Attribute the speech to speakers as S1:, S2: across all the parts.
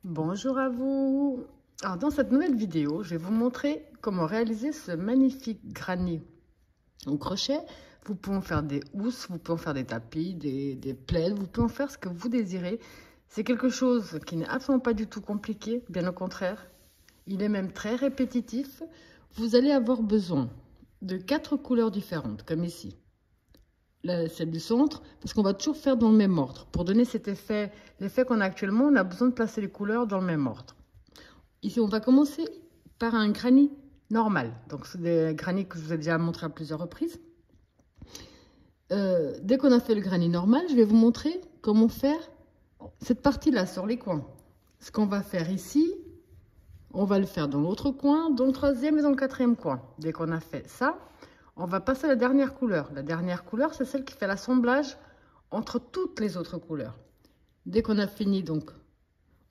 S1: Bonjour à vous. Alors dans cette nouvelle vidéo, je vais vous montrer comment réaliser ce magnifique granny au crochet. Vous pouvez en faire des housses, vous pouvez en faire des tapis, des plaids, vous pouvez en faire ce que vous désirez. C'est quelque chose qui n'est absolument pas du tout compliqué, bien au contraire. Il est même très répétitif. Vous allez avoir besoin de 4 couleurs différentes, comme ici. Celle du centre, parce qu'on va toujours faire dans le même ordre. Pour donner cet effet, l'effet qu'on a actuellement, on a besoin de placer les couleurs dans le même ordre. Ici, on va commencer par un granny normal. Donc, c'est des granny que je vous ai déjà montré à plusieurs reprises. Dès qu'on a fait le granny normal, je vais vous montrer comment faire cette partie-là sur les coins. Ce qu'on va faire ici, on va le faire dans l'autre coin, dans le troisième et dans le quatrième coin. Dès qu'on a fait ça, on va passer à la dernière couleur. La dernière couleur, c'est celle qui fait l'assemblage entre toutes les autres couleurs. Dès qu'on a fini, donc,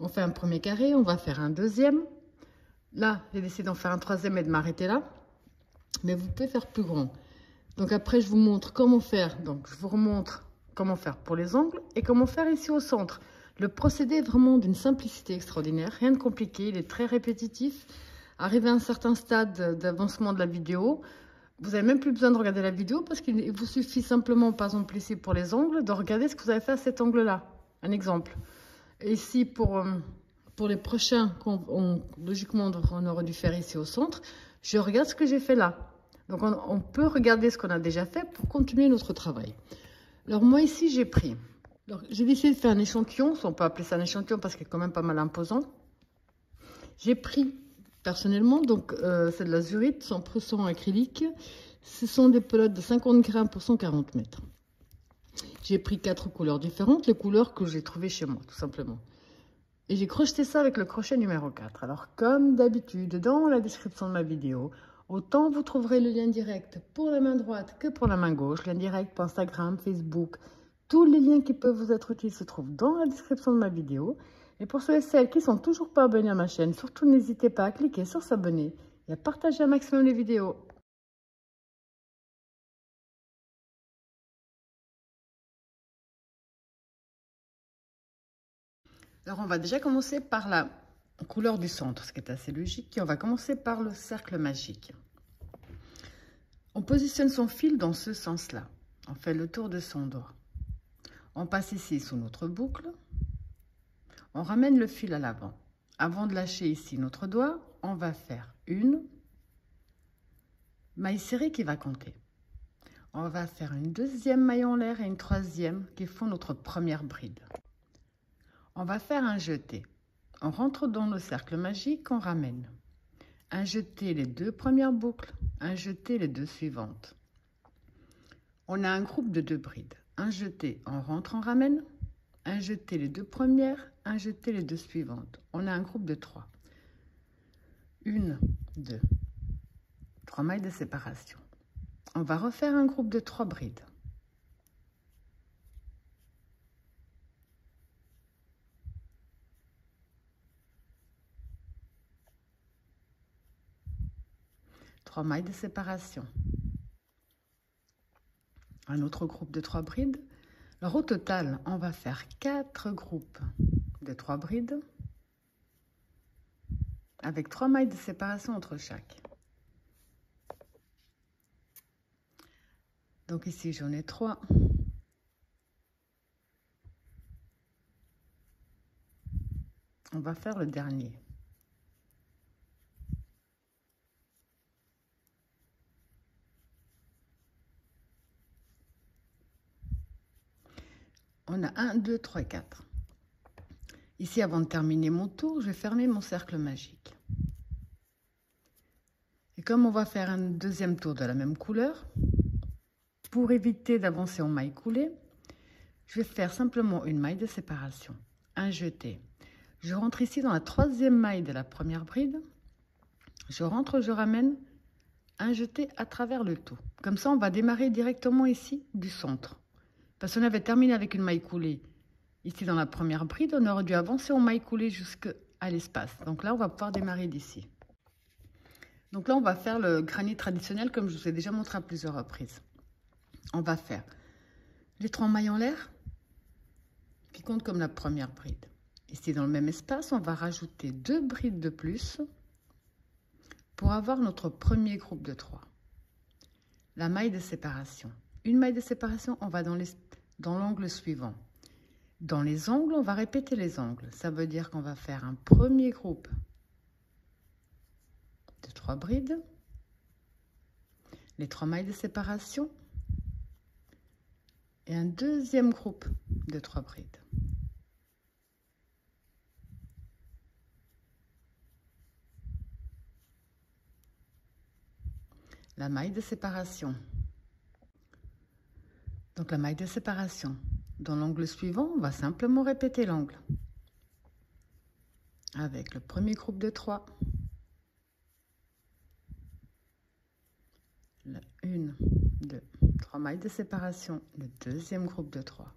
S1: on fait un premier carré, on va faire un deuxième. Là, j'ai décidé d'en faire un troisième et de m'arrêter là. Mais vous pouvez faire plus grand. Donc après, je vous montre comment faire. Donc, je vous remontre comment faire pour les angles et comment faire ici au centre. Le procédé est vraiment d'une simplicité extraordinaire. Rien de compliqué, il est très répétitif. Arrivé à un certain stade d'avancement de la vidéo, vous n'avez même plus besoin de regarder la vidéo parce qu'il vous suffit simplement, par exemple ici pour les angles, de regarder ce que vous avez fait à cet angle-là. Un exemple. Et ici, pour les prochains, logiquement, on aurait dû faire ici au centre, je regarde ce que j'ai fait là. Donc, on peut regarder ce qu'on a déjà fait pour continuer notre travail. Alors, moi, ici, j'ai pris. J'ai décidé de faire un échantillon. On peut appeler ça un échantillon parce qu'il est quand même pas mal imposant. J'ai pris, personnellement, donc, c'est de l'azurite 100% acrylique. Ce sont des pelotes de 50 grammes pour 140 mètres. J'ai pris 4 couleurs différentes, les couleurs que j'ai trouvées chez moi, tout simplement. Et j'ai crocheté ça avec le crochet numéro 4. Alors, comme d'habitude, dans la description de ma vidéo, autant vous trouverez le lien direct pour la main droite que pour la main gauche. Lien direct pour Instagram, Facebook. Tous les liens qui peuvent vous être utiles se trouvent dans la description de ma vidéo. Et pour ceux et celles qui ne sont toujours pas abonnés à ma chaîne, surtout n'hésitez pas à cliquer sur s'abonner et à partager un maximum les vidéos. Alors, on va déjà commencer par la couleur du centre, ce qui est assez logique. Et on va commencer par le cercle magique. On positionne son fil dans ce sens-là. On fait le tour de son doigt. On passe ici sous notre boucle. On ramène le fil à l'avant. Avant de lâcher ici notre doigt, on va faire une maille serrée qui va compter. On va faire une deuxième maille en l'air et une troisième qui font notre première bride. On va faire un jeté. On rentre dans le cercle magique, on ramène. Un jeté les 2 premières boucles, un jeté les 2 suivantes. On a un groupe de 2 brides. Un jeté, on rentre, on ramène. Un jeté les 2 premières, un jeté les 2 suivantes. On a un groupe de 3. 1, 2, 3 mailles de séparation. On va refaire un groupe de 3 brides. Trois mailles de séparation. Un autre groupe de 3 brides. Alors au total, on va faire 4 groupes de 3 brides avec 3 mailles de séparation entre chaque. Donc ici, j'en ai 3. On va faire le dernier. On a 1, 2, 3, 4. Ici, avant de terminer mon tour, je vais fermer mon cercle magique. Et comme on va faire un deuxième tour de la même couleur, pour éviter d'avancer en maille coulée, je vais faire simplement une maille de séparation, un jeté. Je rentre ici dans la troisième maille de la première bride. Je rentre, je ramène un jeté à travers le tout. Comme ça, on va démarrer directement ici du centre. Parce qu'on avait terminé avec une maille coulée ici dans la première bride, on aurait dû avancer en maille coulée jusqu'à l'espace. Donc là, on va pouvoir démarrer d'ici. Donc là, on va faire le granny traditionnel comme je vous ai déjà montré à plusieurs reprises. On va faire les 3 mailles en l'air qui comptent comme la première bride. Ici, dans le même espace, on va rajouter 2 brides de plus pour avoir notre premier groupe de 3. La maille de séparation. Une maille de séparation, on va dans l'angle suivant. Dans les angles, on va répéter les angles. Ça veut dire qu'on va faire un premier groupe de 3 brides, les 3 mailles de séparation et un deuxième groupe de 3 brides. La maille de séparation. Donc la maille de séparation. Dans l'angle suivant, on va simplement répéter l'angle avec le premier groupe de 3. La 1, 2, 3 mailles de séparation, le deuxième groupe de 3.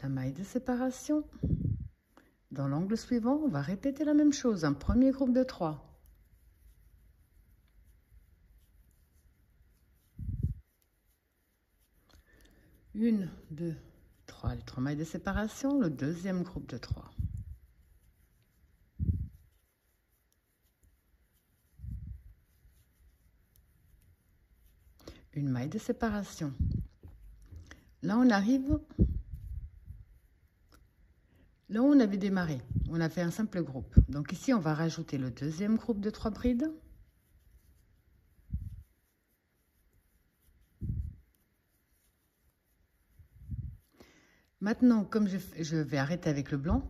S1: La maille de séparation. Dans l'angle suivant, on va répéter la même chose, un premier groupe de 3. Une, 2, 3, les 3 mailles de séparation, le deuxième groupe de 3. Une maille de séparation. Là, on arrive là où on avait démarré. On a fait un simple groupe. Donc ici, on va rajouter le deuxième groupe de 3 brides. Maintenant, comme je vais arrêter avec le blanc,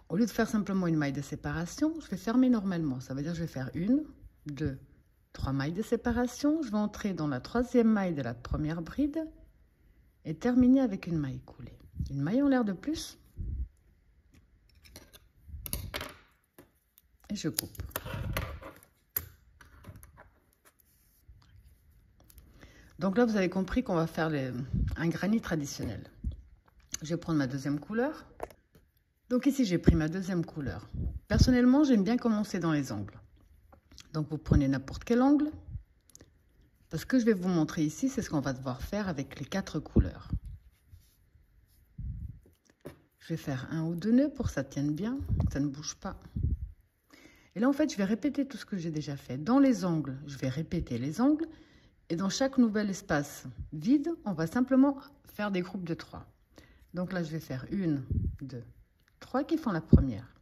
S1: au lieu de faire simplement une maille de séparation, je vais fermer normalement. Ça veut dire que je vais faire 1, 2, 3 mailles de séparation. Je vais entrer dans la troisième maille de la première bride et terminer avec une maille coulée. Une maille en l'air de plus. Et je coupe. Donc là, vous avez compris qu'on va faire un granit traditionnel. Je vais prendre ma deuxième couleur. Donc ici, j'ai pris ma deuxième couleur. Personnellement, j'aime bien commencer dans les angles. Donc vous prenez n'importe quel angle. Parce que je vais vous montrer ici, c'est ce qu'on va devoir faire avec les 4 couleurs. Je vais faire 1 ou 2 nœuds pour que ça tienne bien, que ça ne bouge pas. Et là, en fait, je vais répéter tout ce que j'ai déjà fait. Dans les angles, je vais répéter les angles. Et dans chaque nouvel espace vide, on va simplement faire des groupes de 3. Donc là, je vais faire 1, 2, 3 qui font la première.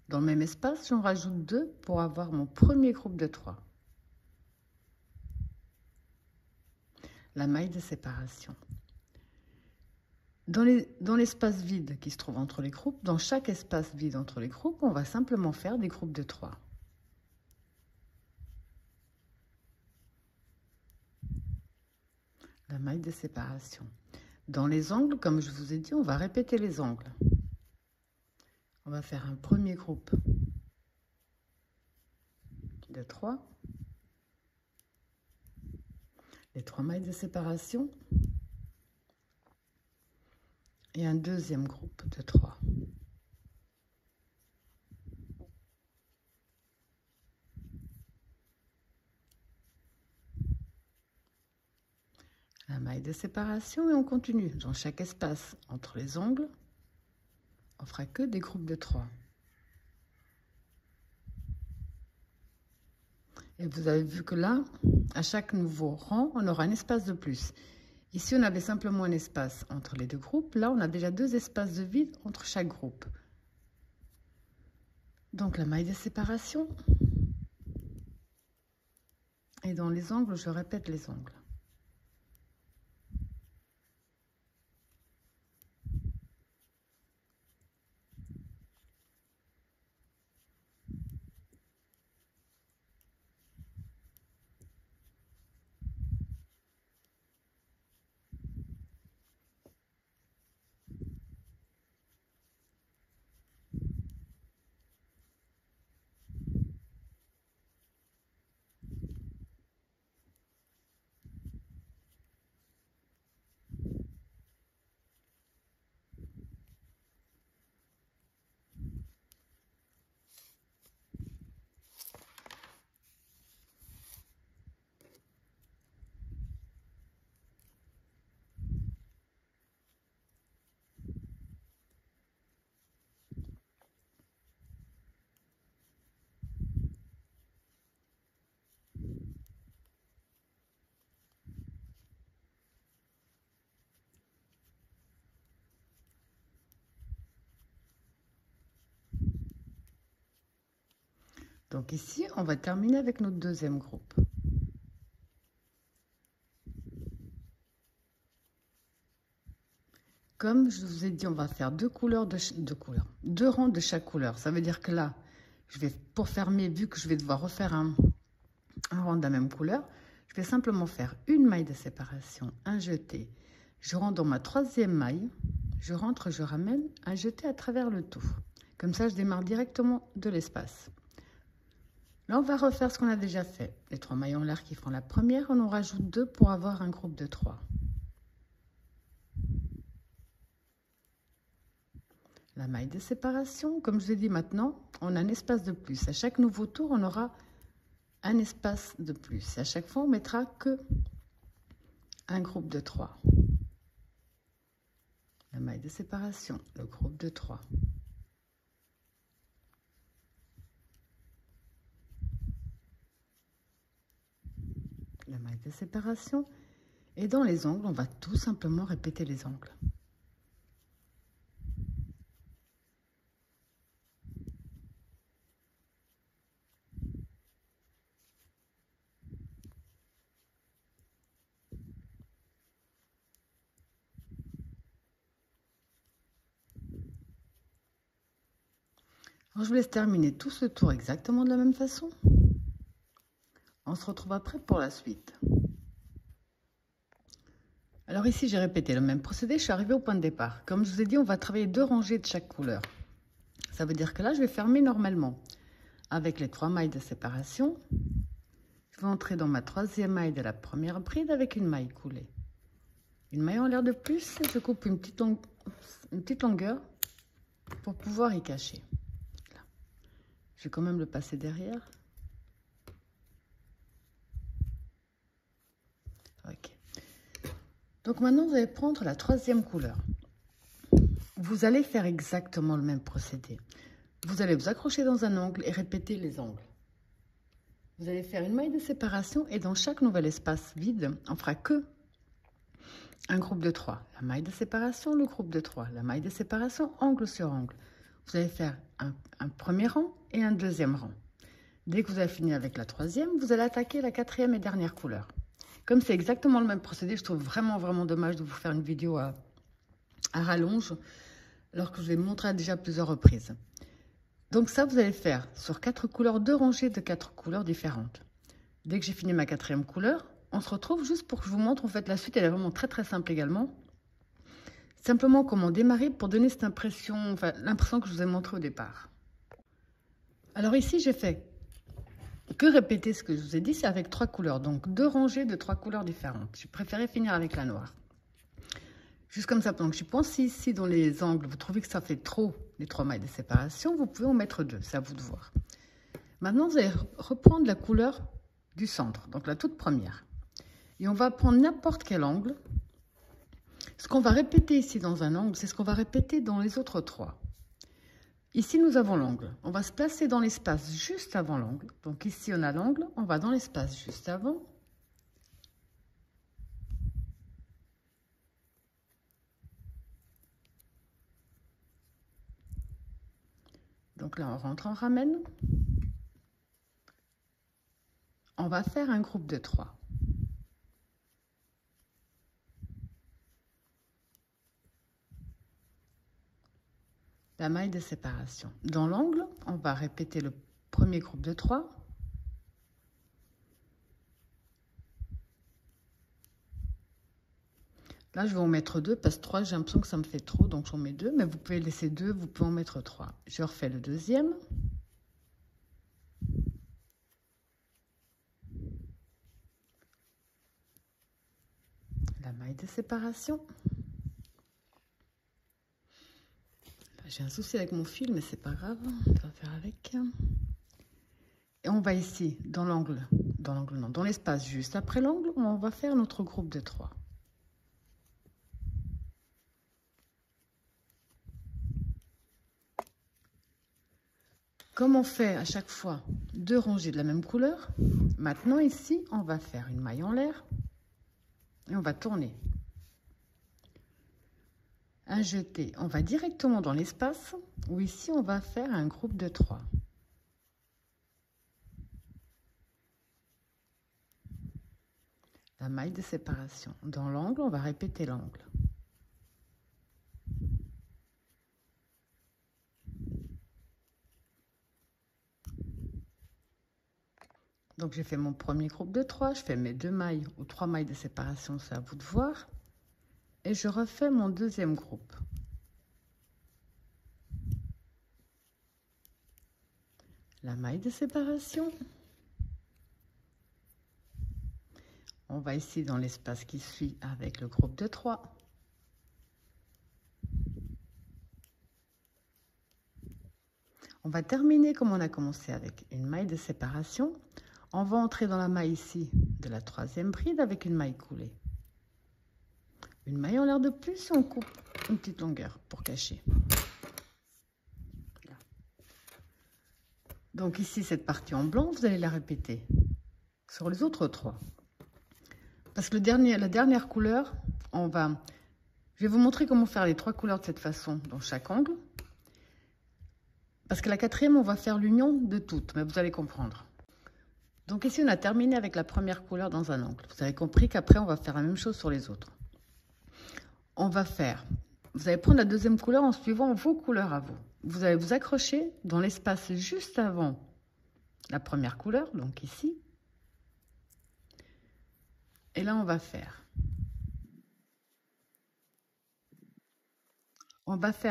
S1: Dans le même espace, j'en rajoute 2 pour avoir mon premier groupe de 3. La maille de séparation. Dans l'espace vide qui se trouve entre les groupes, dans chaque espace vide entre les groupes, on va simplement faire des groupes de 3. La maille de séparation. Dans les angles, comme je vous ai dit, on va répéter les angles. On va faire un premier groupe de 3. Les 3 mailles de séparation. Et un deuxième groupe de 3. La maille de séparation et on continue. Dans chaque espace entre les angles, on fera que des groupes de 3. Et vous avez vu que là, à chaque nouveau rang, on aura un espace de plus. Ici, on avait simplement un espace entre les 2 groupes. Là, on a déjà 2 espaces de vide entre chaque groupe. Donc, la maille de séparation. Et dans les angles, je répète les angles. Donc ici, on va terminer avec notre deuxième groupe. Comme je vous ai dit, on va faire deux rangs de chaque couleur. Ça veut dire que là, je vais, pour fermer, vu que je vais devoir refaire un rang de la même couleur, je vais simplement faire une maille de séparation, un jeté. Je rentre dans ma troisième maille, je rentre, je ramène, un jeté à travers le tout. Comme ça, je démarre directement de l'espace. Là, on va refaire ce qu'on a déjà fait. Les 3 mailles en l'air qui font la première, on en rajoute 2 pour avoir un groupe de 3. La maille de séparation, comme je vous ai dit maintenant, on a un espace de plus. À chaque nouveau tour, on aura un espace de plus. Et à chaque fois, on mettra que un groupe de 3. La maille de séparation, le groupe de 3. La maille de séparation. Et dans les angles, on va tout simplement répéter les angles. Alors, je vous laisse terminer tout ce tour exactement de la même façon. On se retrouve après pour la suite. Alors ici, j'ai répété le même procédé, je suis arrivée au point de départ. Comme je vous ai dit, on va travailler 2 rangées de chaque couleur. Ça veut dire que là, je vais fermer normalement avec les 3 mailles de séparation. Je vais entrer dans ma troisième maille de la première bride avec une maille coulée. Une maille en l'air de plus, et je coupe une petite longueur pour pouvoir y cacher. Là. Je vais quand même le passer derrière. Ok. Donc maintenant, vous allez prendre la troisième couleur. Vous allez faire exactement le même procédé. Vous allez vous accrocher dans un angle et répéter les angles. Vous allez faire une maille de séparation et dans chaque nouvel espace vide, on fera que un groupe de 3. La maille de séparation, le groupe de 3. La maille de séparation, angle sur angle. Vous allez faire un premier rang et un deuxième rang. Dès que vous avez fini avec la troisième, vous allez attaquer la quatrième et dernière couleur. Comme c'est exactement le même procédé, je trouve vraiment dommage de vous faire une vidéo à rallonge, alors que je l'ai montré à déjà plusieurs reprises. Donc ça, vous allez faire sur 4 couleurs, 2 rangées de 4 couleurs différentes. Dès que j'ai fini ma quatrième couleur, on se retrouve juste pour que je vous montre. En fait, la suite, elle est vraiment très simple également. Simplement comment démarrer pour donner cette impression, enfin l'impression que je vous ai montré au départ. Alors ici, j'ai fait que répéter ce que je vous ai dit, c'est avec 3 couleurs. Donc 2 rangées de 3 couleurs différentes. J'ai préféré finir avec la noire. Juste comme ça, pendant que je pense ici dans les angles, vous trouvez que ça fait trop les 3 mailles de séparation, vous pouvez en mettre 2, c'est à vous de voir. Maintenant, vous allez reprendre la couleur du centre, donc la toute première. Et on va prendre n'importe quel angle. Ce qu'on va répéter ici dans un angle, c'est ce qu'on va répéter dans les autres 3. Ici, nous avons l'angle. On va se placer dans l'espace juste avant l'angle. Donc ici, on a l'angle, on va dans l'espace juste avant. Donc là, on rentre, on ramène. On va faire un groupe de 3. La maille de séparation. Dans l'angle, on va répéter le premier groupe de 3. Là, je vais en mettre 2 parce que 3, j'ai l'impression que ça me fait trop, donc j'en mets 2. Mais vous pouvez laisser 2, vous pouvez en mettre 3. Je refais le deuxième. La maille de séparation. J'ai un souci avec mon fil, mais c'est pas grave, on va faire avec. Et on va ici, dans l'angle, dans l'espace juste après l'angle, on va faire notre groupe de 3. Comme on fait à chaque fois 2 rangées de la même couleur, maintenant ici, on va faire une maille en l'air et on va tourner. Un jeté, on va directement dans l'espace où ici, on va faire un groupe de 3. la maille de séparation. Dans l'angle, on va répéter l'angle. Donc j'ai fait mon premier groupe de 3, je fais mes 2 mailles ou 3 mailles de séparation, c'est à vous de voir. Et je refais mon deuxième groupe. La maille de séparation. On va ici dans l'espace qui suit avec le groupe de 3. On va terminer comme on a commencé avec une maille de séparation. On va entrer dans la maille ici de la troisième bride avec une maille coulée. Une maille en l'air de plus et on coupe une petite longueur pour cacher. Là. Donc ici, cette partie en blanc, vous allez la répéter sur les autres 3. Parce que la dernière couleur, je vais vous montrer comment faire les 3 couleurs de cette façon dans chaque angle. Parce que la quatrième, on va faire l'union de toutes, mais vous allez comprendre. Donc ici, on a terminé avec la première couleur dans un angle. Vous avez compris qu'après, on va faire la même chose sur les autres. Vous allez prendre la deuxième couleur en suivant vos couleurs à vous. Vous allez vous accrocher dans l'espace juste avant la première couleur, donc ici. Et là, on va faire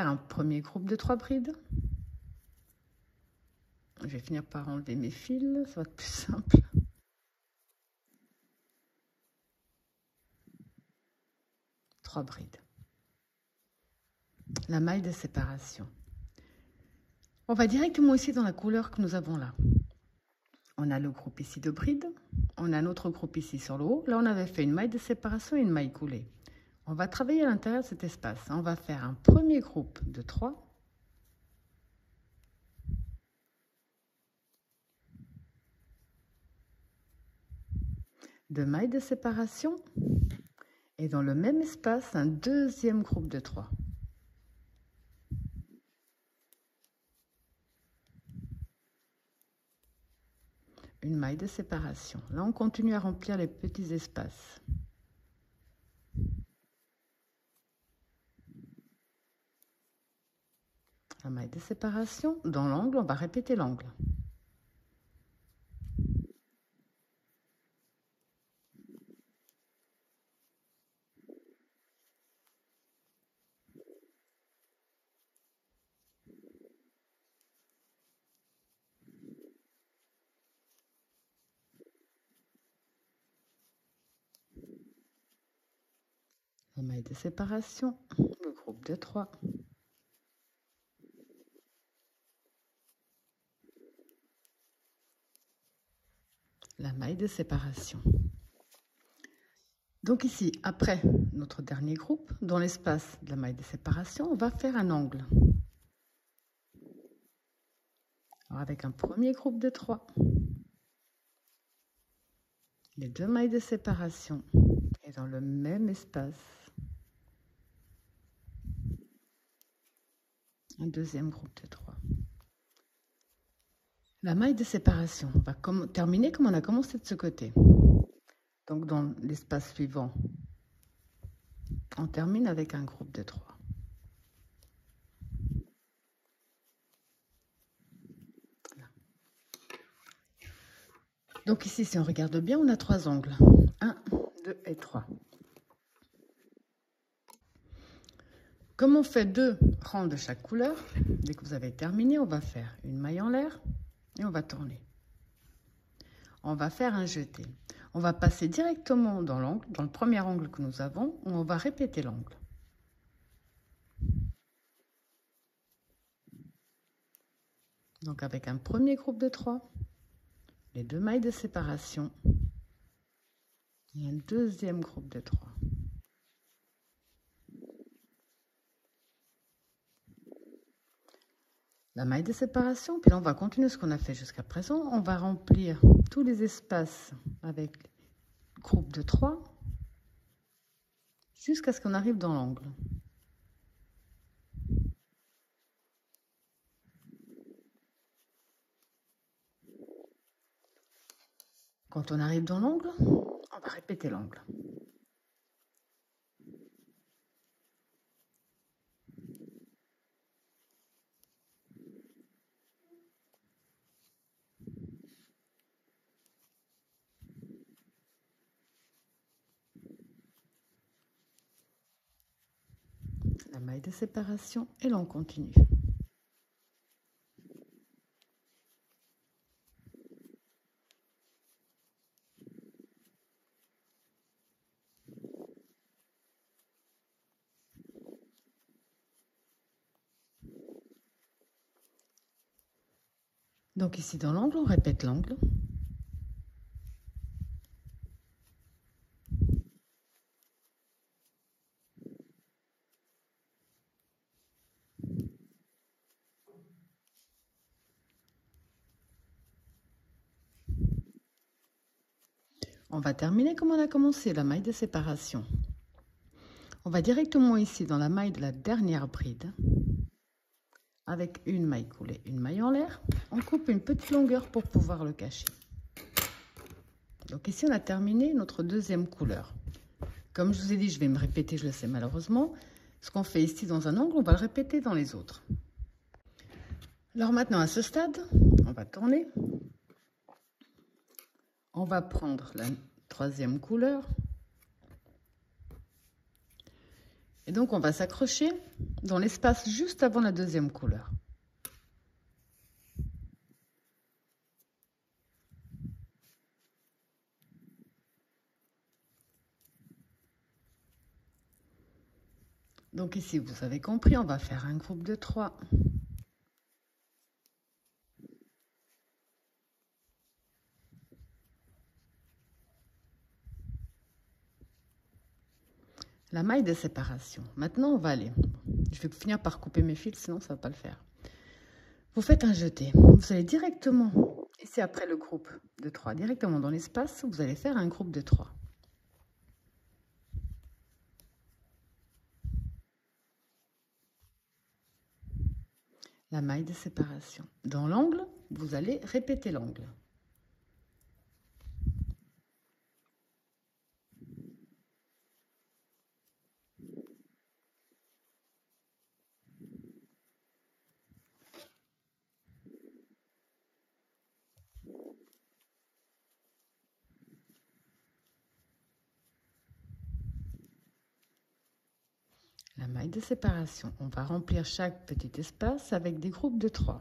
S1: un premier groupe de 3 brides. Je vais finir par enlever mes fils, ça va être plus simple. Trois brides. La maille de séparation. On va directement ici dans la couleur que nous avons là. On a le groupe ici de brides. On a notre groupe ici sur le haut. Là, on avait fait une maille de séparation et une maille coulée. On va travailler à l'intérieur de cet espace. On va faire un premier groupe de 3. De mailles de séparation. Et dans le même espace, un deuxième groupe de 3. Une maille de séparation. Là, on continue à remplir les petits espaces. La maille de séparation. Dans l'angle, on va répéter l'angle. La maille de séparation, le groupe de 3. La maille de séparation. Donc ici, après notre dernier groupe, dans l'espace de la maille de séparation, on va faire un angle. Alors avec un premier groupe de 3. Les 2 mailles de séparation. Et dans le même espace, un deuxième groupe de 3. La maille de séparation, on va terminer comme on a commencé de ce côté. Donc dans l'espace suivant, on termine avec un groupe de 3. Voilà. Donc ici, si on regarde bien, on a 3 angles. 1, 2 et 3. Comme on fait 2 rangs de chaque couleur, dès que vous avez terminé, on va faire une maille en l'air et on va tourner. On va faire un jeté. On va passer directement dans l'angle, dans le premier angle que nous avons, où on va répéter l'angle. Donc avec un premier groupe de 3, les 2 mailles de séparation et un deuxième groupe de 3. La maille de séparation, puis là on va continuer ce qu'on a fait jusqu'à présent. On va remplir tous les espaces avec groupe de 3 jusqu'à ce qu'on arrive dans l'angle. Quand on arrive dans l'angle, on va répéter l'angle. La maille de séparation et l'on continue. Donc ici dans l'angle, on répète l'angle. On va terminer comme on a commencé, la maille de séparation. On va directement ici dans la maille de la dernière bride, avec une maille coulée, une maille en l'air. On coupe une petite longueur pour pouvoir le cacher. Donc ici, on a terminé notre deuxième couleur. Comme je vous ai dit, je vais me répéter, je le sais malheureusement. Ce qu'on fait ici dans un angle, on va le répéter dans les autres. Alors maintenant, à ce stade, on va tourner. On va prendre la troisième couleur. Et donc, on va s'accrocher dans l'espace juste avant la deuxième couleur. Donc ici, vous avez compris, on va faire un groupe de 3. La maille de séparation. Maintenant, on va aller. Je vais finir par couper mes fils, sinon ça ne va pas le faire. Vous faites un jeté. Vous allez directement, ici après le groupe de 3, directement dans l'espace, vous allez faire un groupe de 3. La maille de séparation. Dans l'angle, vous allez répéter l'angle. La maille de séparation. On va remplir chaque petit espace avec des groupes de 3.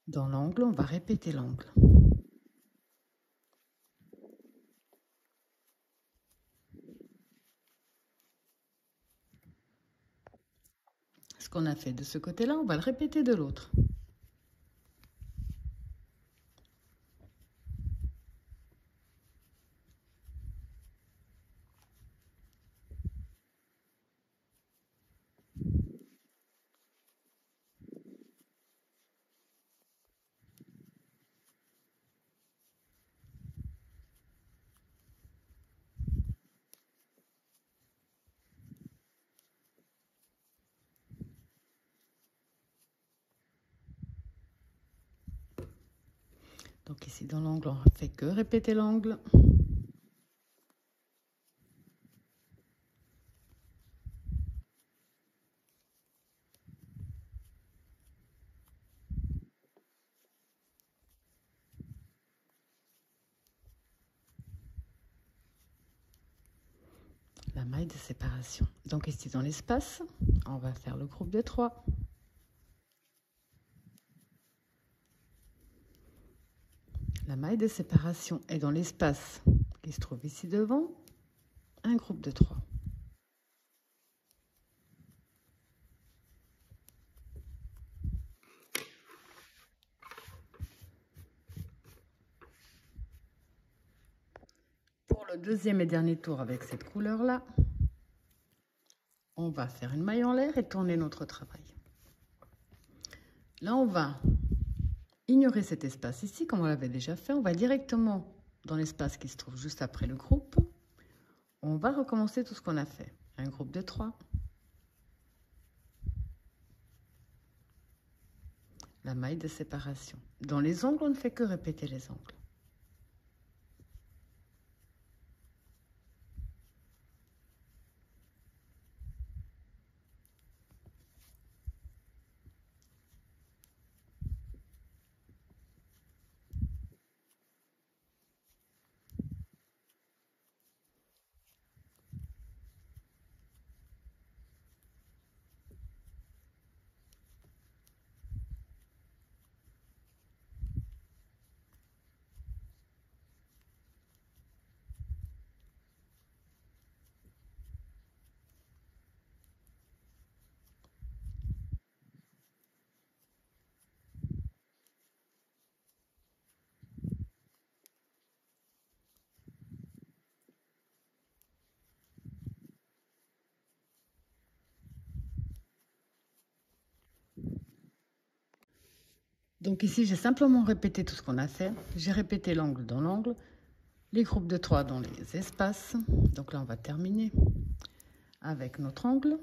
S1: Dans l'angle, on va répéter l'angle. Ce qu'on a fait de ce côté-là, on va le répéter de l'autre. Donc ici dans l'angle, on ne fait que répéter l'angle. La maille de séparation. Donc ici dans l'espace, on va faire le groupe de 3. La maille de séparation est dans l'espace qui se trouve ici devant, un groupe de 3. le deuxième et dernier tour avec cette couleur-là, on va faire une maille en l'air et tourner notre travail. Là, on va ignorer cet espace ici, comme on l'avait déjà fait. On va directement dans l'espace qui se trouve juste après le groupe. On va recommencer tout ce qu'on a fait. Un groupe de 3. La maille de séparation. Dans les ongles, on ne fait que répéter les ongles. Donc ici, j'ai simplement répété tout ce qu'on a fait. J'ai répété l'angle dans l'angle, les groupes de 3 dans les espaces. Donc là, on va terminer avec notre angle.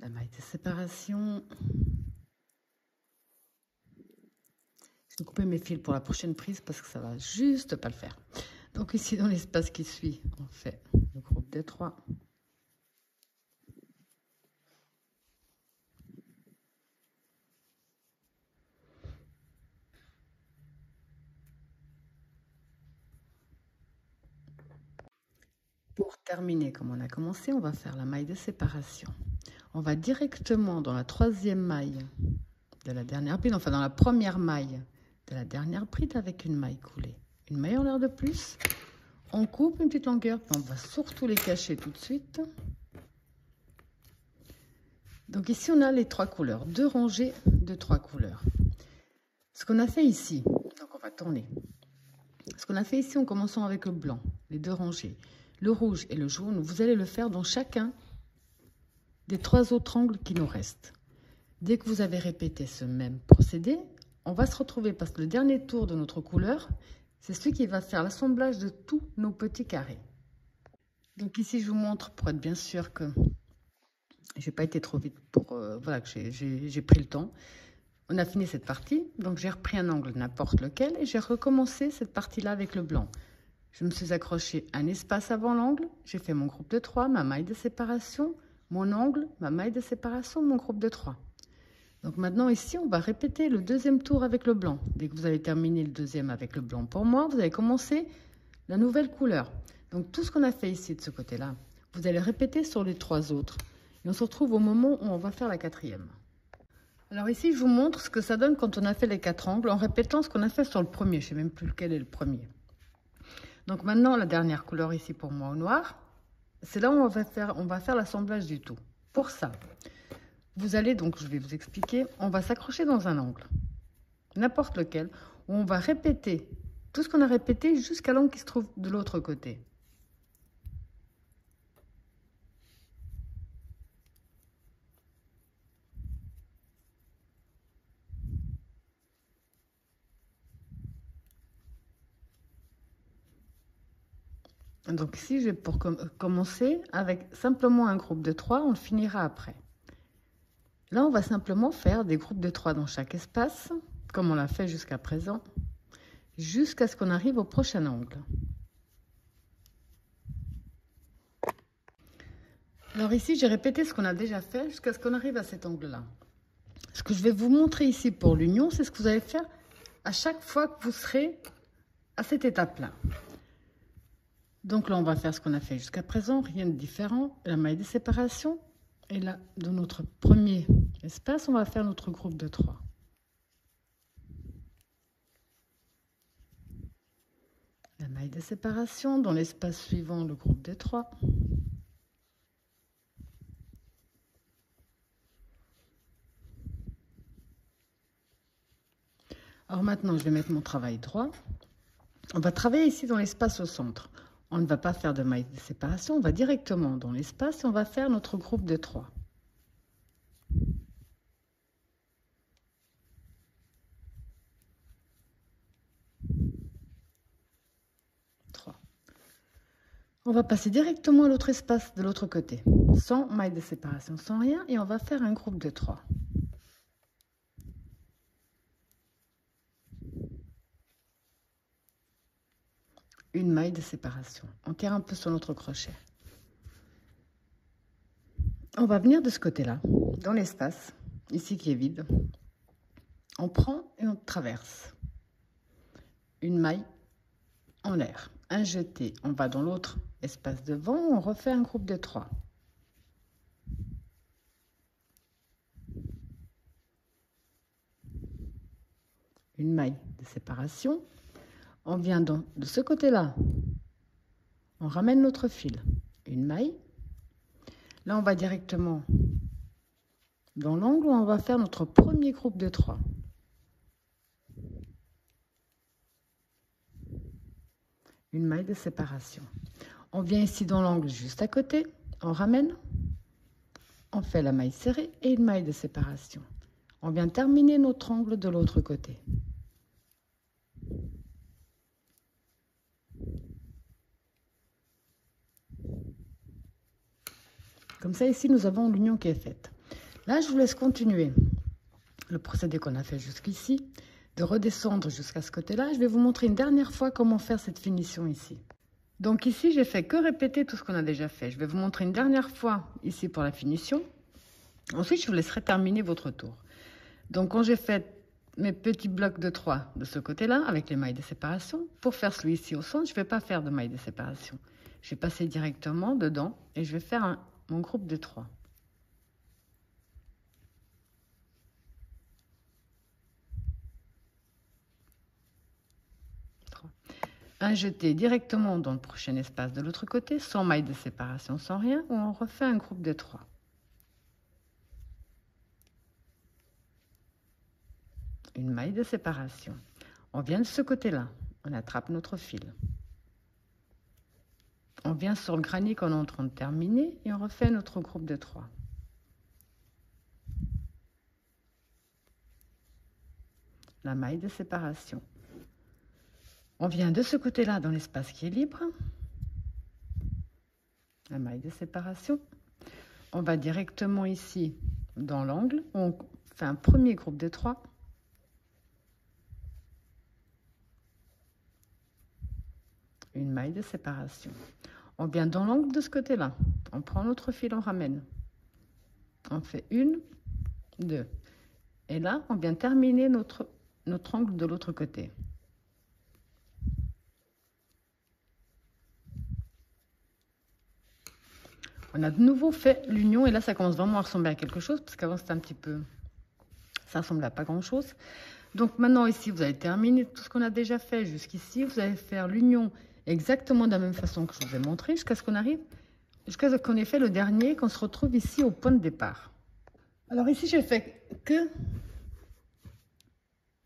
S1: La maille de séparation. Je vais couper mes fils pour la prochaine prise parce que ça va juste pas le faire. Donc ici, dans l'espace qui suit, on fait le groupe de 3. Pour terminer comme on a commencé, on va faire la maille de séparation. On va directement dans la troisième maille de la dernière bride, enfin dans la première maille de la dernière bride avec une maille coulée. Une maille en l'air de plus. On coupe une petite longueur, puis on va surtout les cacher tout de suite. Donc ici, on a les 3 couleurs, 2 rangées de 3 couleurs. Ce qu'on a fait ici, donc on va tourner. Ce qu'on a fait ici en commençant avec le blanc, les 2 rangées, le rouge et le jaune, vous allez le faire dans chacun des 3 autres angles qui nous restent. Dès que vous avez répété ce même procédé, on va se retrouver parce que le dernier tour de notre couleur, c'est celui qui va faire l'assemblage de tous nos petits carrés. Donc ici, je vous montre pour être bien sûr que j'ai pas été trop vite pour voilà, que j'ai pris le temps. On a fini cette partie, donc j'ai repris un angle n'importe lequel et j'ai recommencé cette partie-là avec le blanc. Je me suis accroché un espace avant l'angle, j'ai fait mon groupe de 3, ma maille de séparation, mon angle, ma maille de séparation, mon groupe de 3. Donc maintenant ici, on va répéter le deuxième tour avec le blanc. Dès que vous avez terminé le deuxième avec le blanc pour moi, vous allez commencer la nouvelle couleur. Donc tout ce qu'on a fait ici de ce côté-là, vous allez répéter sur les 3 autres. Et on se retrouve au moment où on va faire la 4e. Alors ici, je vous montre ce que ça donne quand on a fait les 4 angles en répétant ce qu'on a fait sur le premier. Je ne sais même plus lequel est le premier. Donc maintenant, la dernière couleur ici pour moi au noir, c'est là où on va faire l'assemblage du tout. Pour ça, vous allez donc, je vais vous expliquer, on va s'accrocher dans un angle, n'importe lequel, où on va répéter tout ce qu'on a répété jusqu'à l'angle qui se trouve de l'autre côté. Donc ici, je vais pour commencer avec simplement un groupe de 3, on le finira après. Là, on va simplement faire des groupes de 3 dans chaque espace, comme on l'a fait jusqu'à présent, jusqu'à ce qu'on arrive au prochain angle. Alors ici, j'ai répété ce qu'on a déjà fait jusqu'à ce qu'on arrive à cet angle-là. Ce que je vais vous montrer ici pour l'union, c'est ce que vous allez faire à chaque fois que vous serez à cette étape-là. Donc là, on va faire ce qu'on a fait jusqu'à présent, rien de différent. La maille de séparation. Et là, dans notre premier espace, on va faire notre groupe de 3. La maille de séparation, dans l'espace suivant, le groupe de 3. Alors maintenant, je vais mettre mon travail droit. On va travailler ici dans l'espace au centre. On ne va pas faire de maille de séparation, on va directement dans l'espace et on va faire notre groupe de 3. On va passer directement à l'autre espace de l'autre côté, sans maille de séparation, sans rien, et on va faire un groupe de 3. Une maille de séparation. On tire un peu sur notre crochet. On va venir de ce côté-là, dans l'espace, ici qui est vide. On prend et on traverse. Une maille en l'air. Un jeté, on va dans l'autre espace devant, on refait un groupe de 3. Une maille de séparation. On vient de ce côté-là. On ramène notre fil. Une maille. Là, on va directement dans l'angle où on va faire notre premier groupe de 3. Une maille de séparation. On vient ici dans l'angle juste à côté. On ramène. On fait la maille serrée et une maille de séparation. On vient terminer notre angle de l'autre côté. Comme ça, ici, nous avons l'union qui est faite. Là, je vous laisse continuer le procédé qu'on a fait jusqu'ici, de redescendre jusqu'à ce côté-là. Je vais vous montrer une dernière fois comment faire cette finition ici. Donc ici, j'ai fait que répéter tout ce qu'on a déjà fait. Je vais vous montrer une dernière fois ici pour la finition. Ensuite, je vous laisserai terminer votre tour. Donc, quand j'ai fait mes petits blocs de 3 de ce côté-là, avec les mailles de séparation, pour faire celui-ci au centre, je ne vais pas faire de mailles de séparation. Je vais passer directement dedans et je vais faire mon groupe de 3. Un jeté directement dans le prochain espace de l'autre côté, sans maille de séparation, sans rien, où on refait un groupe de 3. Une maille de séparation. On vient de ce côté-là, on attrape notre fil. On vient sur le granit qu'on est en train de terminer et on refait notre groupe de 3. La maille de séparation. On vient de ce côté-là dans l'espace qui est libre. La maille de séparation. On va directement ici dans l'angle. On fait un premier groupe de 3. Une maille de séparation. On vient dans l'angle de ce côté-là. On prend notre fil, on ramène. On fait 1, 2. Et là, on vient terminer notre angle de l'autre côté. On a de nouveau fait l'union et là, ça commence vraiment à ressembler à quelque chose parce qu'avant, c'était un petit peu... Ça ressemblait à pas grand-chose. Donc maintenant, ici, vous allez terminer tout ce qu'on a déjà fait jusqu'ici. Vous allez faire l'union exactement de la même façon que je vous ai montré jusqu'à ce qu'on arrive, jusqu'à ce qu'on ait fait le dernier, qu'on se retrouve ici au point de départ. Alors ici, j'ai fait que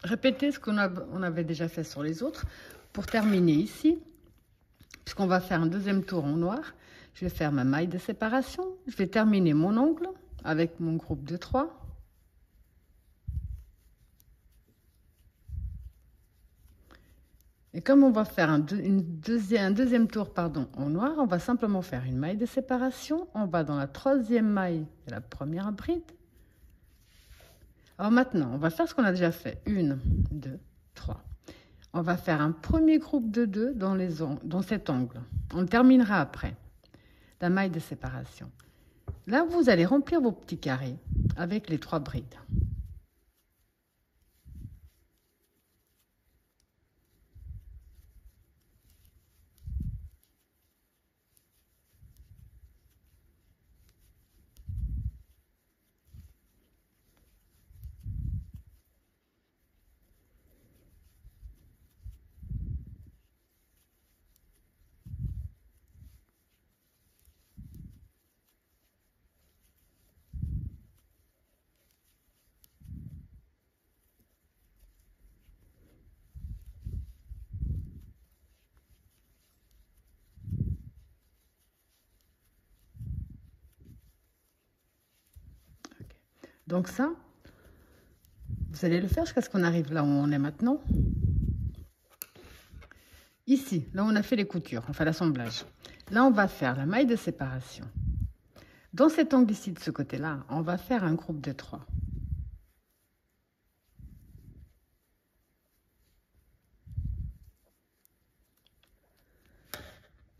S1: répéter ce qu'on avait déjà fait sur les autres pour terminer ici, puisqu'on va faire un deuxième tour en noir. Je vais faire ma maille de séparation, je vais terminer mon angle avec mon groupe de 3. Et comme on va faire un deuxième tour en noir, on va simplement faire une maille de séparation. On va dans la troisième maille de la première bride. Alors maintenant, on va faire ce qu'on a déjà fait. 1, 2, 3. On va faire un premier groupe de 2 dans cet angle. On le terminera après. La maille de séparation. Là, vous allez remplir vos petits carrés avec les 3 brides. Donc ça, vous allez le faire jusqu'à ce qu'on arrive là où on est maintenant. Ici, là où on a fait les coutures, enfin l'assemblage. Là, on va faire la maille de séparation. Dans cet angle ici, de ce côté-là, on va faire un groupe de 3.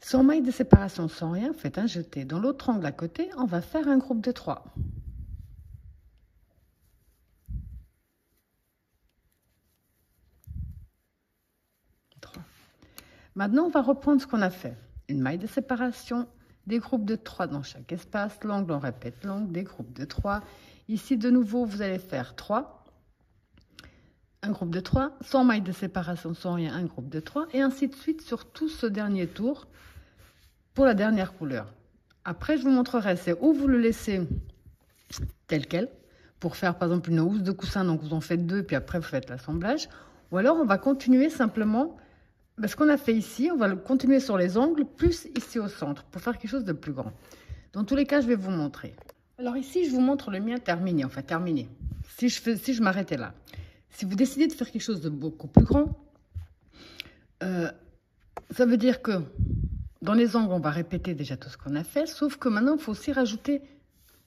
S1: Sans maille de séparation, sans rien, faites un jeté. Dans l'autre angle à côté, on va faire un groupe de 3. Maintenant, on va reprendre ce qu'on a fait. Une maille de séparation, des groupes de 3 dans chaque espace. L'angle, on répète l'angle, des groupes de 3. Ici, de nouveau, vous allez faire 3. Un groupe de 3, sans maille de séparation, sans rien, un groupe de 3. Et ainsi de suite sur tout ce dernier tour pour la dernière couleur. Après, je vous montrerai, c'est où vous le laissez tel quel. Pour faire, par exemple, une housse de coussin, donc vous en faites 2, puis après, vous faites l'assemblage. Ou alors, on va continuer simplement... Ce qu'on a fait ici, on va le continuer sur les angles, plus ici au centre, pour faire quelque chose de plus grand. Dans tous les cas, je vais vous montrer. Alors ici, je vous montre le mien terminé, enfin terminé. Si je m'arrêtais là. Si vous décidez de faire quelque chose de beaucoup plus grand, ça veut dire que dans les angles, on va répéter déjà tout ce qu'on a fait, sauf que maintenant, il faut aussi rajouter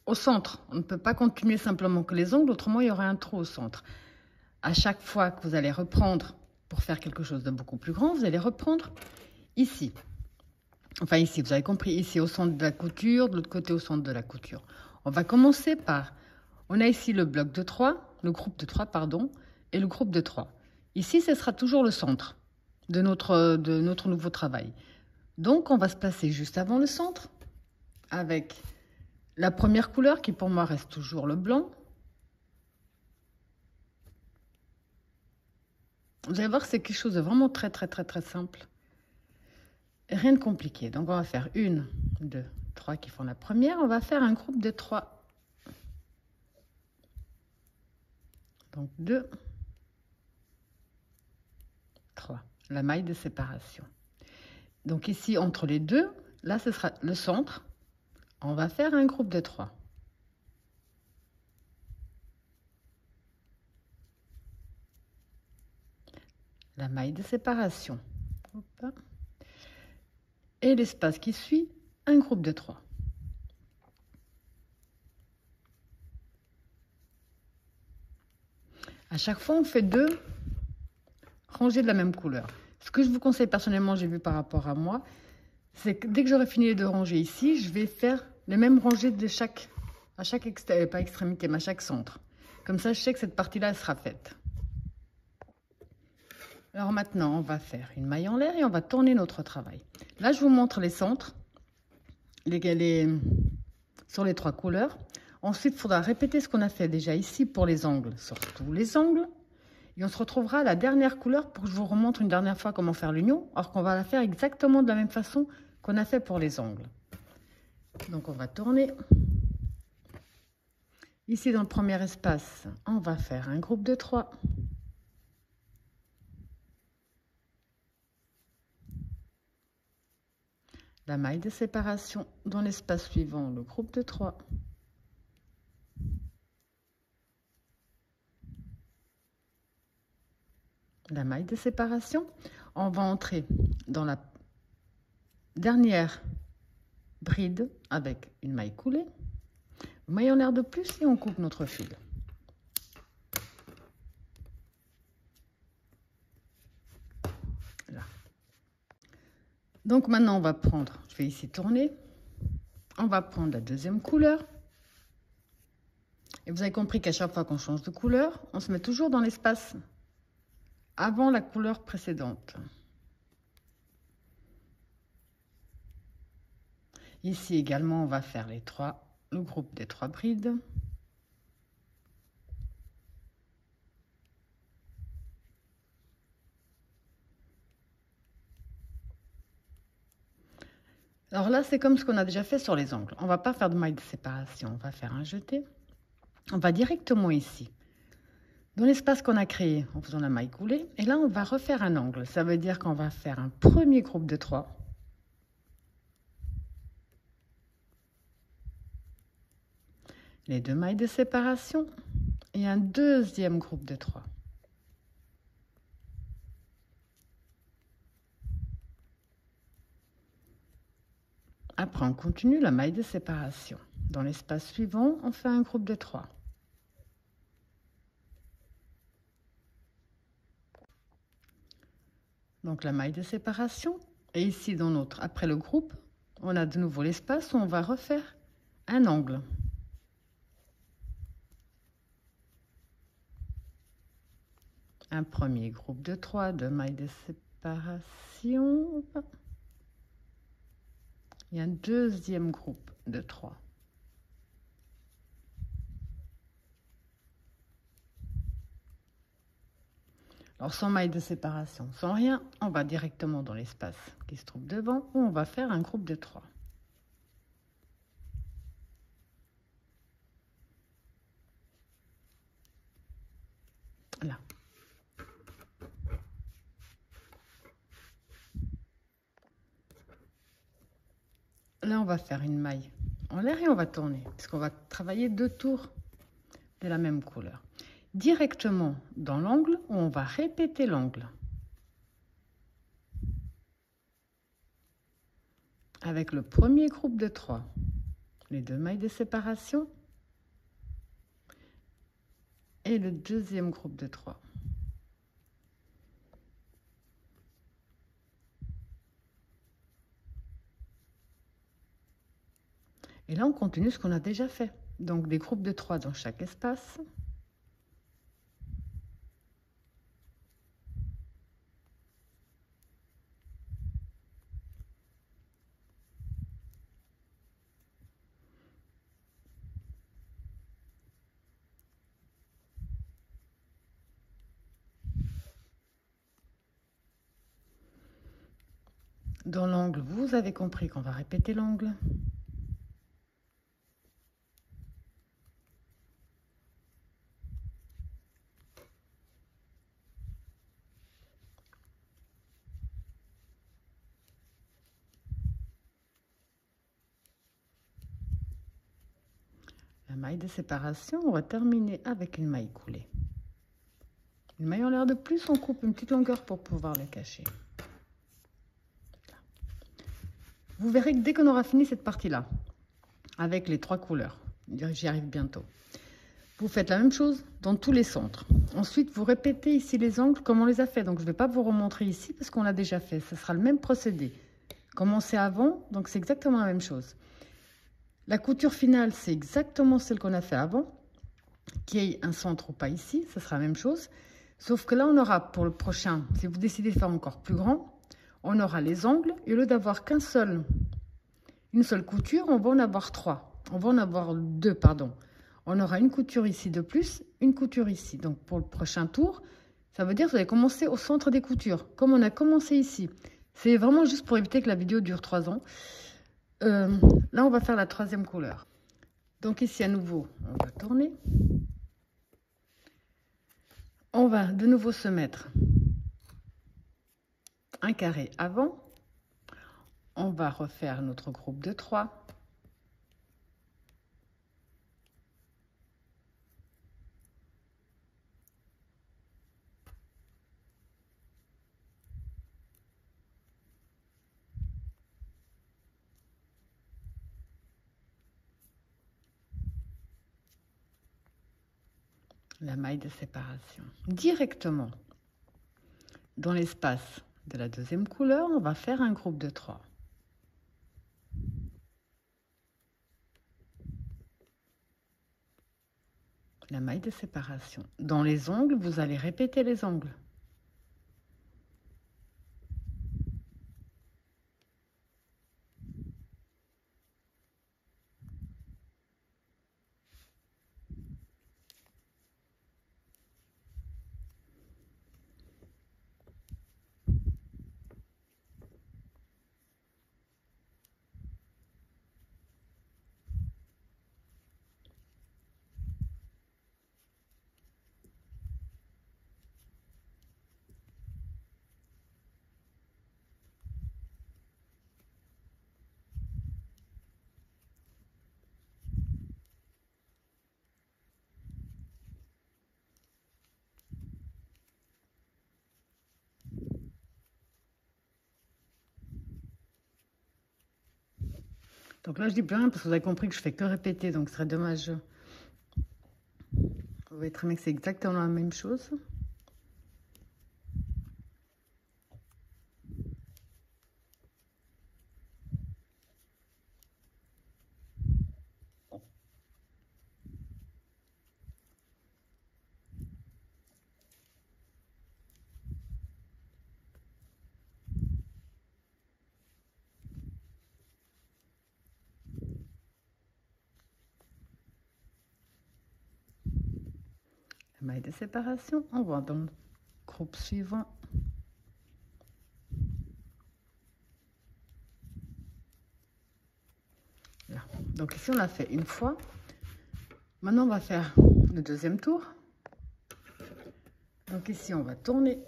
S1: au centre. On ne peut pas continuer simplement que les angles, autrement, il y aurait un trou au centre. À chaque fois que vous allez reprendre... Pour faire quelque chose de beaucoup plus grand, vous allez reprendre ici. Enfin ici, vous avez compris, ici au centre de la couture, de l'autre côté au centre de la couture. On va commencer par, on a ici le bloc de 3, le groupe de 3, pardon, et le groupe de 3. Ici, ce sera toujours le centre de notre nouveau travail. Donc, on va se placer juste avant le centre, avec la première couleur, qui pour moi reste toujours le blanc. Vous allez voir, c'est quelque chose de vraiment très simple. Et rien de compliqué. Donc, on va faire 1, 2, 3 qui font la première. On va faire un groupe de 3. Donc, 2, 3. La maille de séparation. Donc, ici, entre les deux, là, ce sera le centre. On va faire un groupe de 3. La maille de séparation. Hop. Et l'espace qui suit, un groupe de 3. À chaque fois, on fait 2 rangées de la même couleur. Ce que je vous conseille personnellement, j'ai vu par rapport à moi, c'est que dès que j'aurai fini les 2 rangées ici, je vais faire les mêmes rangées de à chaque extrémité, mais à chaque centre. Comme ça, je sais que cette partie-là, elle sera faite. Alors maintenant, on va faire une maille en l'air et on va tourner notre travail. Là, je vous montre les centres sur les 3 couleurs. Ensuite, il faudra répéter ce qu'on a fait déjà ici pour les angles, sur tous les angles. Et on se retrouvera à la dernière couleur pour que je vous remontre une dernière fois comment faire l'union, alors qu'on va la faire exactement de la même façon qu'on a fait pour les angles. Donc, on va tourner. Ici, dans le premier espace, on va faire un groupe de 3. La maille de séparation dans l'espace suivant, le groupe de 3. La maille de séparation, on va entrer dans la dernière bride avec une maille coulée, maille en l'air de plus et on coupe notre fil. Là. Donc maintenant on va prendre, je vais ici tourner, on va prendre la deuxième couleur. Et vous avez compris qu'à chaque fois qu'on change de couleur, on se met toujours dans l'espace avant la couleur précédente. Ici également, on va faire le groupe des 3 brides. Alors là, c'est comme ce qu'on a déjà fait sur les angles. On va pas faire de maille de séparation, on va faire un jeté. On va directement ici, dans l'espace qu'on a créé en faisant la maille coulée. Et là, on va refaire un angle. Ça veut dire qu'on va faire un premier groupe de 3. les 2 mailles de séparation et un deuxième groupe de 3. Après, on continue la maille de séparation. Dans l'espace suivant, on fait un groupe de 3. Donc la maille de séparation. Et ici, dans notre, après le groupe, on a de nouveau l'espace où on va refaire un angle. Un premier groupe de 3, 2 mailles de séparation. Et un deuxième groupe de 3. Alors sans maille de séparation, sans rien, on va directement dans l'espace qui se trouve devant où on va faire un groupe de 3. Là. Là, on va faire une maille en l'air et on va tourner, puisqu'on va travailler 2 tours de la même couleur. Directement dans l'angle où on va répéter l'angle. Avec le premier groupe de 3, les 2 mailles de séparation et le deuxième groupe de 3. Et là, on continue ce qu'on a déjà fait. Donc, des groupes de 3 dans chaque espace. Dans l'angle, vous avez compris qu'on va répéter l'angle. La maille de séparation, on va terminer avec une maille coulée. Une maille en l'air de plus, on coupe une petite longueur pour pouvoir le cacher. Vous verrez que dès qu'on aura fini cette partie-là, avec les 3 couleurs, j'y arrive bientôt, vous faites la même chose dans tous les centres. Ensuite, vous répétez ici les angles comme on les a fait. Donc, je ne vais pas vous remontrer ici parce qu'on l'a déjà fait. Ce sera le même procédé. Commencez avant, donc c'est exactement la même chose. La couture finale, c'est exactement celle qu'on a fait avant. Qu'il y ait un centre ou pas ici, ce sera la même chose. Sauf que là, on aura pour le prochain, si vous décidez de faire encore plus grand, on aura les angles. Et au lieu d'avoir une seule couture, on va en avoir 3. On va en avoir 2, pardon. On aura une couture ici de plus, une couture ici. Donc, pour le prochain tour, ça veut dire que vous allez commencer au centre des coutures, comme on a commencé ici. C'est vraiment juste pour éviter que la vidéo dure 3 ans. Là, on va faire la 3e couleur. Donc, ici, à nouveau, on va tourner. On va de nouveau se mettre un carré avant. On va refaire notre groupe de 3. La maille de séparation. Directement dans l'espace de la 2e couleur, on va faire un groupe de 3. La maille de séparation. Dans les ongles, vous allez répéter les angles. Donc là, je dis plus rien parce que vous avez compris que je fais que répéter, donc ce serait dommage. Vous voyez très bien que c'est exactement la même chose. La maille de séparation, on va dans le groupe suivant. Là. Donc ici, on a fait une fois. Maintenant, on va faire le deuxième tour. Donc ici, on va tourner.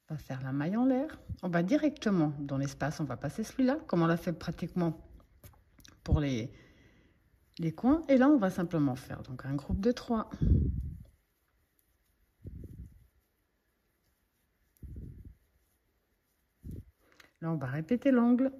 S1: On va faire la maille en l'air. On va directement dans l'espace. On va passer celui-là, comme on l'a fait pratiquement pour les coins. Et là, on va simplement faire donc un groupe de 3. Là, on va répéter l'angle.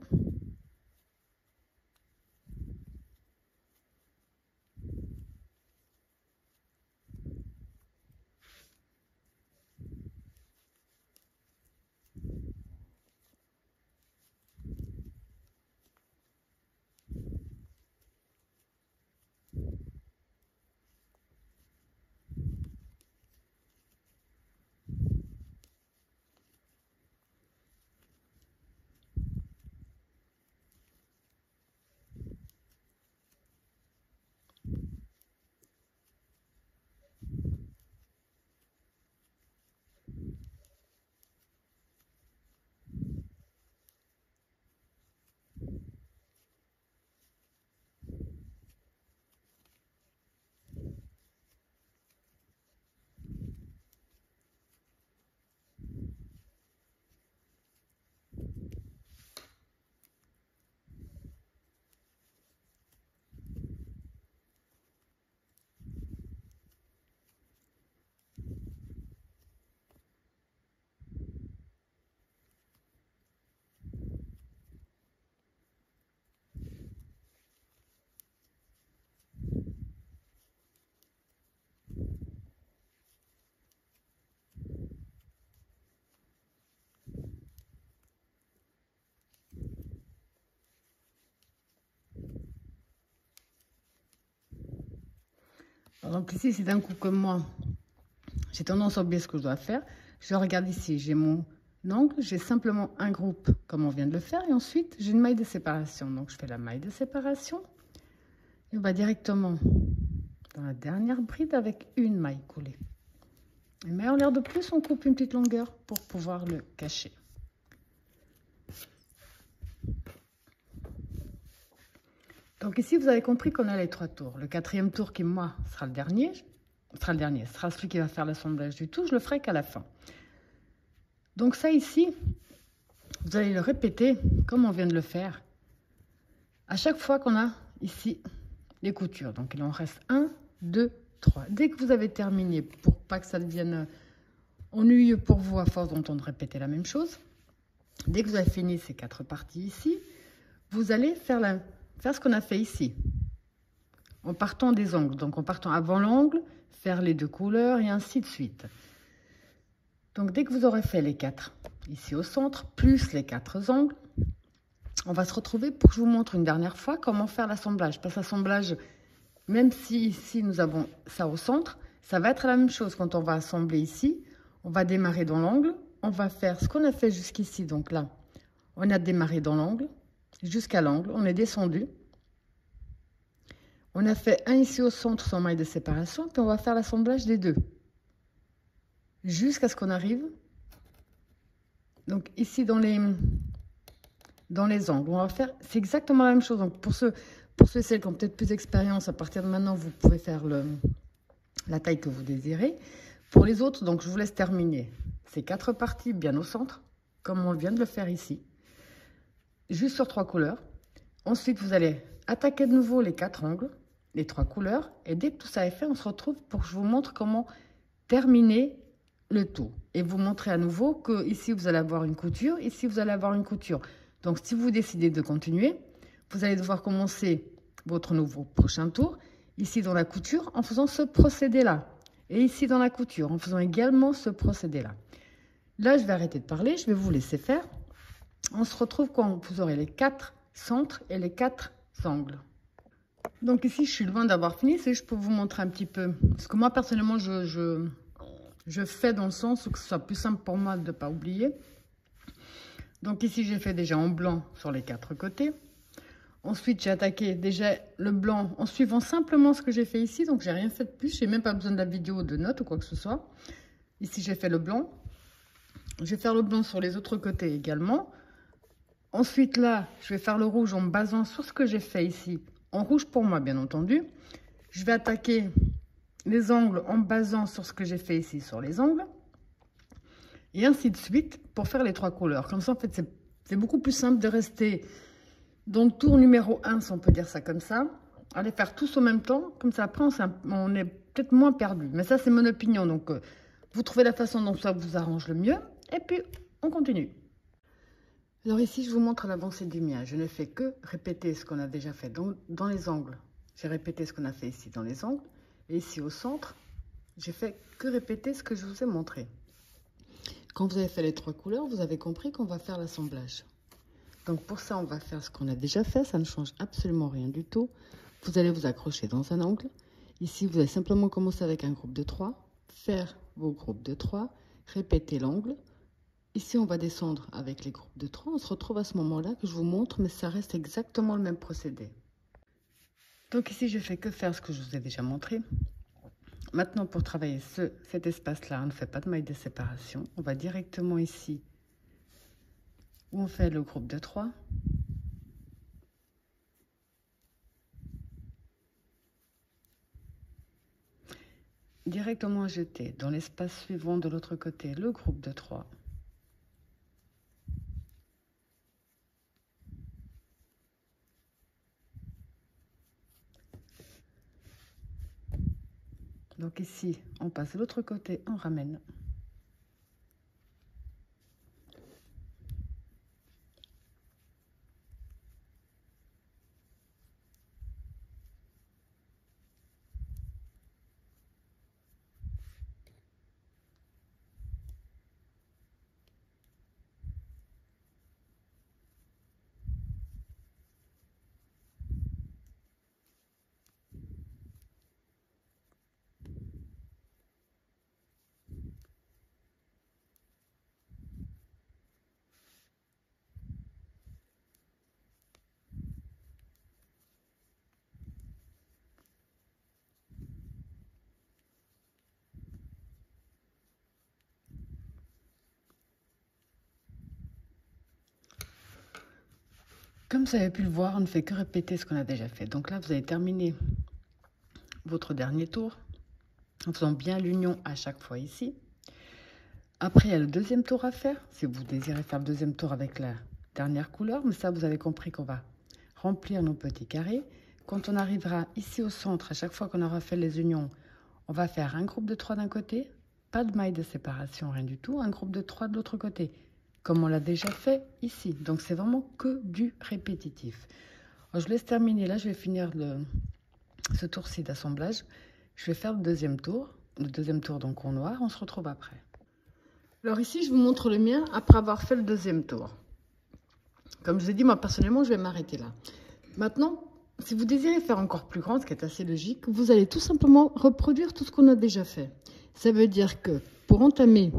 S1: Donc ici, c'est un coup comme moi. J'ai tendance à oublier ce que je dois faire. Je regarde ici, j'ai mon angle, j'ai simplement un groupe comme on vient de le faire. Et ensuite, j'ai une maille de séparation. Donc, je fais la maille de séparation. Et on va directement dans la dernière bride avec une maille coulée. Mais en l'air de plus, on coupe une petite longueur pour pouvoir le cacher. Donc ici, vous avez compris qu'on a les 3 tours. Le 4e tour qui, moi, sera le dernier, sera celui qui va faire l'assemblage du tout. Je le ferai qu'à la fin. Donc ça ici, vous allez le répéter comme on vient de le faire. À chaque fois qu'on a ici les coutures. Donc il en reste 1, 2, 3. Dès que vous avez terminé, pour pas que ça devienne ennuyeux pour vous à force d'entendre répéter la même chose, dès que vous avez fini ces 4 parties ici, vous allez faire ce qu'on a fait ici. En partant des angles. Donc en partant avant l'angle, faire les 2 couleurs et ainsi de suite. Donc dès que vous aurez fait les 4 ici au centre, plus les 4 angles, on va se retrouver pour que je vous montre une dernière fois comment faire l'assemblage. Parce que l'assemblage, même si ici nous avons ça au centre, ça va être la même chose quand on va assembler ici. On va démarrer dans l'angle, on va faire ce qu'on a fait jusqu'ici. Donc là, on a démarré dans l'angle, jusqu'à l'angle, on est descendu. On a fait un ici au centre sans maille de séparation, puis on va faire l'assemblage des 2. Jusqu'à ce qu'on arrive, donc ici dans les angles, on va faire, c'est exactement la même chose. Donc pour ceux et celles qui ont peut-être plus d'expérience, à partir de maintenant, vous pouvez faire la taille que vous désirez. Pour les autres, donc je vous laisse terminer ces 4 parties bien au centre, comme on vient de le faire ici, juste sur 3 couleurs. Ensuite, vous allez attaquer de nouveau les 4 angles, les 3 couleurs, et dès que tout ça est fait, on se retrouve pour que je vous montre comment terminer le tout. Et vous montrer à nouveau que ici vous allez avoir une couture, ici vous allez avoir une couture. Donc, si vous décidez de continuer, vous allez devoir commencer votre nouveau prochain tour, ici dans la couture, en faisant ce procédé-là. Et ici dans la couture, en faisant également ce procédé-là. Là, je vais arrêter de parler, je vais vous laisser faire. On se retrouve quand vous aurez les 4 centres et les 4 angles. Donc ici, je suis loin d'avoir fini, c'est juste pour vous montrer un petit peu. Parce que moi, personnellement, je fais dans le sens où que ce soit plus simple pour moi de ne pas oublier. Donc ici, j'ai fait déjà en blanc sur les 4 côtés. Ensuite, j'ai attaqué déjà le blanc en suivant simplement ce que j'ai fait ici. Donc, j'ai rien fait de plus. Je n'ai même pas besoin de la vidéo, de notes ou quoi que ce soit. Ici, j'ai fait le blanc. Je vais faire le blanc sur les autres côtés également. Ensuite, là, je vais faire le rouge en me basant sur ce que j'ai fait ici. En rouge pour moi, bien entendu. Je vais attaquer les angles en me basant sur ce que j'ai fait ici sur les angles. Et ainsi de suite pour faire les 3 couleurs. Comme ça, en fait, c'est beaucoup plus simple de rester dans le tour numéro 1, si on peut dire ça comme ça. Allez faire tous en même temps. Comme ça, après, on est peut-être moins perdu. Mais ça, c'est mon opinion. Donc, vous trouvez la façon dont ça vous arrange le mieux. Et puis, on continue. Alors ici, je vous montre l'avancée du mien. Je ne fais que répéter ce qu'on a déjà fait dans les angles. J'ai répété ce qu'on a fait ici dans les angles. Et ici, au centre, j'ai fait que répéter ce que je vous ai montré. Quand vous avez fait les 3 couleurs, vous avez compris qu'on va faire l'assemblage. Donc pour ça, on va faire ce qu'on a déjà fait. Ça ne change absolument rien du tout. Vous allez vous accrocher dans un angle. Ici, vous allez simplement commencer avec un groupe de 3. Faire vos groupes de 3. Répéter l'angle. Ici, on va descendre avec les groupes de 3. On se retrouve à ce moment-là que je vous montre, mais ça reste exactement le même procédé. Donc ici, je fais que faire ce que je vous ai déjà montré. Maintenant, pour travailler cet espace-là, on ne fait pas de maille de séparation. On va directement ici où on fait le groupe de 3. Directement jeter dans l'espace suivant de l'autre côté le groupe de 3. Donc ici, on passe de l'autre côté, on ramène. Comme vous avez pu le voir, on ne fait que répéter ce qu'on a déjà fait. Donc là, vous avez terminé votre dernier tour en faisant bien l'union à chaque fois ici. Après, il y a le deuxième tour à faire, si vous désirez faire le deuxième tour avec la dernière couleur. Mais ça, vous avez compris qu'on va remplir nos petits carrés. Quand on arrivera ici au centre, à chaque fois qu'on aura fait les unions, on va faire un groupe de 3 d'un côté, pas de maille de séparation, rien du tout, un groupe de 3 de l'autre côté, comme on l'a déjà fait ici. Donc, c'est vraiment que du répétitif. Alors, je laisse terminer. Là, je vais finir ce tour-ci d'assemblage. Je vais faire le deuxième tour donc en noir. On se retrouve après. Alors ici, je vous montre le mien après avoir fait le deuxième tour. Comme je vous ai dit, moi, personnellement, je vais m'arrêter là. Maintenant, si vous désirez faire encore plus grand, ce qui est assez logique, vous allez tout simplement reproduire tout ce qu'on a déjà fait. Ça veut dire que pour entamer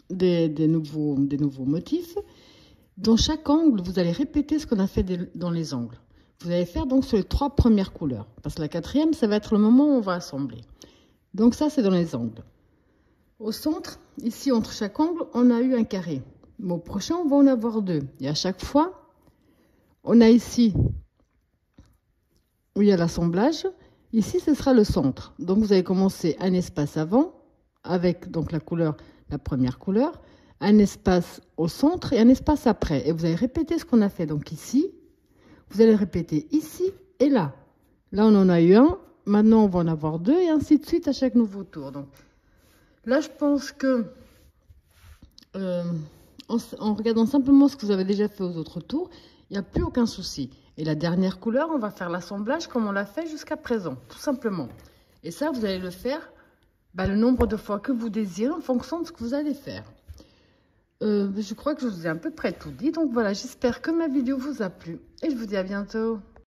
S1: des nouveaux motifs, dans chaque angle, vous allez répéter ce qu'on a fait dans les angles. Vous allez faire donc sur les 3 premières couleurs. Parce que la 4e, ça va être le moment où on va assembler. Donc ça, c'est dans les angles. Au centre, ici, entre chaque angle, on a eu un carré. Mais au prochain, on va en avoir 2. Et à chaque fois, on a ici où il y a l'assemblage. Ici, ce sera le centre. Donc, vous allez commencer un espace avant, avec donc la première couleur, un espace au centre et un espace après. Et vous allez répéter ce qu'on a fait. Donc ici, vous allez répéter ici et là. Là, on en a eu un. Maintenant, on va en avoir 2 et ainsi de suite à chaque nouveau tour. Donc là, je pense que en regardant simplement ce que vous avez déjà fait aux autres tours, il n'y a plus aucun souci. Et la dernière couleur, on va faire l'assemblage comme on l'a fait jusqu'à présent, tout simplement. Et ça, vous allez le faire le nombre de fois que vous désirez en fonction de ce que vous allez faire. Je crois que je vous ai à peu près tout dit. Donc voilà, j'espère que ma vidéo vous a plu. Et je vous dis à bientôt.